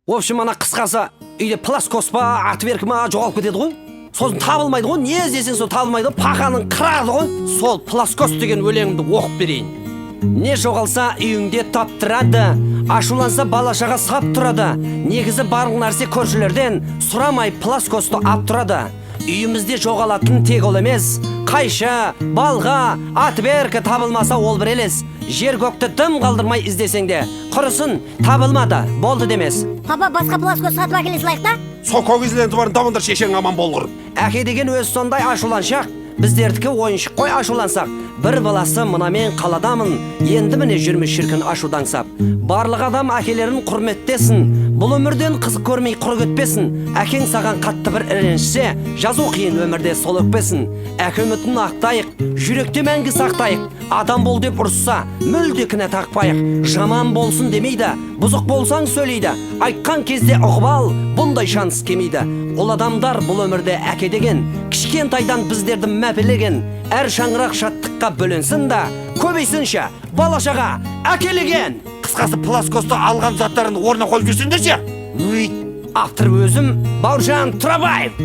В общем, ана қысқасы үйде пласкос па, атверк ма жоғалып кетеді ғой. Сосын табылмайды ғой, не іздесең сол табылмайды, пақаның қырады ғой. Сол пласкос деген өлеңімді оқып берейін. Не жоғалса үйіңде таптырады, ашуланса балашаға сап тұрады. Негізі барлық нәрсе көршілерден сұрамай пласкосты ап тұрады. Үйімізде жоғалатын тек ол емес, қайшы, балға, атверкі табылмаса ол бір елес. Жер көкті дым қалдырмай іздесең де, құрысын табылмады, болды демес. Папа, басқа пласкос сатып әкеле салайық та? Сол когизленді барын табындар шешең аман болғыр. Әке деген өз сондай ашуланшақ, біздердікі ойыншық қой ашулансақ. Бір баласы мынамен қаладамын, енді міне жүрміш шіркін ашудаңсап. Барлық адам әкелерін құрметтесін, бұл өмірден қызық көрмей құр кетпесін. Әкең саған қатты бір іреншсе, жазу қиын өмірде сол өкпесін. Әке үмітін ақтайық, жүректе мәңгі сақтайық. Адам бол деп ұрысса, мүлде кінә тақпайық. Жаман болсын демейді, бұзық болсаң сөйлейді. Айтқан кезде ұғып ал, бұндай шанс кемейді. Ол адамдар бұл өмірде әке деген, кішкентайдан біздерді мәпелеген. Әр шаңырақ шаттыққа бөленсін да, көбейсінші балашаға әкелеген. Қысқасы пласкосты алған заттарын орнына қойып жүрсіңдерші. Автор өзім Бауыржан Тұрабаев.